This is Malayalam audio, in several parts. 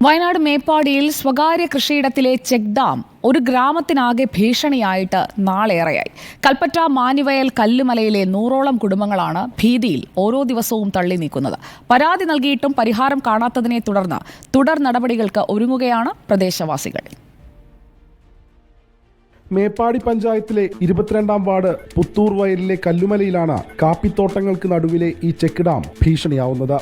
വയനാട് മേപ്പാടിയിൽ സ്വകാര്യ കൃഷിയിടത്തിലെ ചെക്ക് ഡാം ഒരു ഗ്രാമത്തിനാകെ ഭീഷണിയായിട്ട് നാളേറെയായി. കൽപ്പറ്റ മാനിവയൽ കല്ലുമലയിലെ 100ഓളം കുടുംബങ്ങളാണ് ഭീതിയിൽ ഓരോ ദിവസവും തള്ളി നീക്കുന്നത്. പരാതി നൽകിയിട്ടും പരിഹാരം കാണാത്തതിനെ തുടർന്ന് തുടർ നടപടികൾക്ക് ഒരുങ്ങുകയാണ് പ്രദേശവാസികൾ. മേപ്പാടി പഞ്ചായത്തിലെ 22-ാം വാർഡ് പുത്തൂർ വയലിലെ കല്ലുമലയിലാണ് കാപ്പിത്തോട്ടങ്ങൾക്ക് നടുവിലെ ഈ ചെക്ക് ഡാം ഭീഷണിയാവുന്നത്.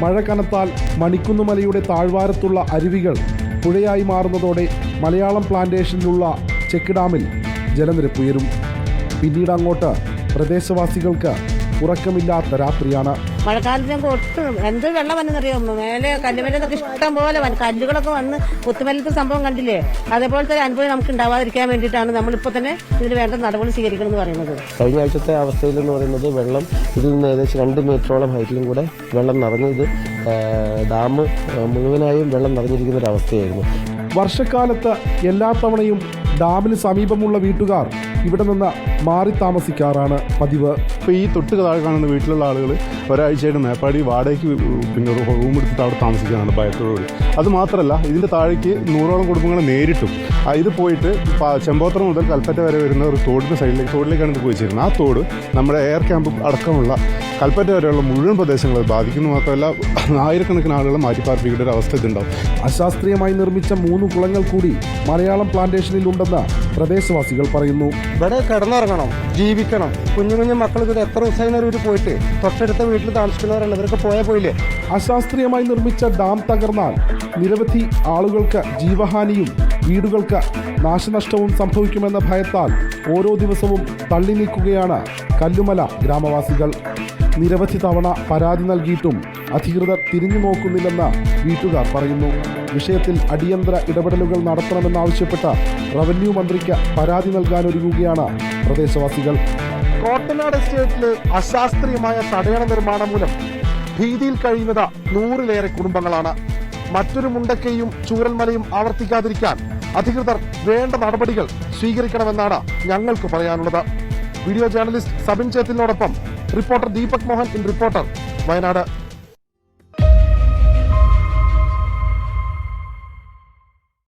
മഴ കനത്താൽ മണിക്കുന്നുമലയുടെ താഴ്വാരത്തുള്ള അരുവികൾ പുഴയായി മാറുന്നതോടെ മലയാളം പ്ലാന്റേഷനിലുള്ള ചെക്ക് ഡാമിൽ ജലനിരപ്പ് ഉയരും. പിന്നീട് അങ്ങോട്ട് പ്രദേശവാസികൾക്ക് ഉറക്കമില്ലാത്ത രാത്രിയാണ്. മഴക്കാലത്ത് ഞങ്ങൾക്ക് ഒട്ടും എന്ത് വെള്ളം വന്നെന്നറിയാമോ? മേലെ കല്ലുമലൊക്കെ ഇഷ്ടം പോലെ കല്ലുകളൊക്കെ വന്ന് കുത്തുമലത്തെ സംഭവം കണ്ടില്ലേ? അതേപോലത്തെ ഒരു അനുഭവം നമുക്ക് ഉണ്ടാവാതിരിക്കാൻ വേണ്ടിയിട്ടാണ് നമ്മളിപ്പോൾ തന്നെ ഇതിന് വേണ്ട നടപടി സ്വീകരിക്കണം എന്ന് പറയുന്നത്. കഴിഞ്ഞ ആഴ്ചത്തെ അവസ്ഥയിൽ എന്ന് പറയുന്നത് വെള്ളം ഇതിൽ നിന്ന് ഏകദേശം 2 മീറ്ററോളം ഹൈറ്റിലും കൂടെ വെള്ളം നിറഞ്ഞ് ഇത് ഡാം മുഴുവനായും വെള്ളം നിറഞ്ഞിരിക്കുന്ന ഒരു അവസ്ഥയായിരുന്നു. വർഷക്കാലത്ത് എല്ലാ തവണയും ഡാമിന് സമീപമുള്ള വീട്ടുകാർ ഇവിടെ നിന്ന് മാറി താമസിക്കാറാണ് പതിവ്. ഇപ്പോൾ ഈ തൊട്ട് താഴെ കാണുന്ന വീട്ടിലുള്ള ആളുകൾ ഒരാഴ്ചയായിട്ട് മേപ്പാടി വാടകയ്ക്ക് പിന്നെ റൂം എടുത്തിട്ട് അവിടെ താമസിക്കുന്നതാണ് ഭയത്തോടുകൂടി. അതുമാത്രമല്ല ഇതിൻ്റെ താഴേക്ക് 100ഓളം കുടുംബങ്ങൾ നേരിട്ടും ഇത് പോയിട്ട് ചെമ്പോത്ര മുതൽ കൽപ്പറ്റ വരെ വരുന്ന ഒരു തോടിൻ്റെ തോടിലേക്കാണ് ഇത് പോയിച്ചിരുന്നത്. ആ തോട് നമ്മുടെ എയർ ക്യാമ്പ് അടക്കമുള്ള കൽപ്പറ്റ വരെയുള്ള മുഴുവൻ പ്രദേശങ്ങളെ ബാധിക്കുന്നു. മാത്രമല്ല ആയിരക്കണക്കിന് ആളുകളെ മാറ്റിപ്പാർപ്പിക്കേണ്ട ഒരു അവസ്ഥ ഇതുണ്ടാവും. അശാസ്ത്രീയമായി നിർമ്മിച്ച 3 കുളങ്ങൾ കൂടി മലയാളം പ്ലാന്റേഷനിലുണ്ടെന്ന് പ്രദേശവാസികൾ പറയുന്നു. ഇവിടെ കിടന്നിറങ്ങണം, ജീവിക്കണം. കുഞ്ഞു കുഞ്ഞു മക്കൾക്ക് ഇത് എത്ര ദിവസമായി പോയിട്ട് തൊട്ടടുത്ത വീട്ടിൽ താമസിക്കുന്നവരല്ല, ഇവരൊക്കെ പോയില്ലേ. അശാസ്ത്രീയമായി നിർമ്മിച്ച ഡാം തകർന്നാൽ നിരവധി ആളുകൾക്ക് ജീവഹാനിയും വീടുകൾക്ക് നാശനഷ്ടവും സംഭവിക്കുമെന്ന ഭയത്താൽ ഓരോ ദിവസവും തള്ളി നീക്കുകയാണ് കല്ലുമല ഗ്രാമവാസികൾ. നിരവധി തവണ പരാതി നൽകിയിട്ടും അധികൃതർ തിരിഞ്ഞു നോക്കുന്നില്ലെന്ന് വീട്ടുകാർ പറയുന്നു. വിഷയത്തിൽ അടിയന്തര ഇടപെടലുകൾ നടത്തണമെന്നാവശ്യപ്പെട്ട് റവന്യൂ മന്ത്രിക്ക് പരാതി നൽകാനൊരുങ്ങുകയാണ് പ്രദേശവാസികൾ. കോട്ടനാട് എസ്റ്റേറ്റിലെ അശാസ്ത്രീയമായ തടയണ നിർമ്മാണം മൂലം ഭീതിയിൽ കഴിയുന്നത് 100-ലേറെ കുടുംബങ്ങളാണ്. മറ്റൊരു മുണ്ടക്കയും ചൂരൽമലയും ആവർത്തിക്കാതിരിക്കാൻ അധികൃതർ വേണ്ട നടപടികൾ സ്വീകരിക്കണമെന്നാണ് ഞങ്ങൾക്ക് പറയാനുള്ളത്. വീഡിയോ ജേർണലിസ്റ്റ് സബിൻ ചേത്തിനോടൊപ്പം reporter Deepak Mohan in Reporter, Wayanad.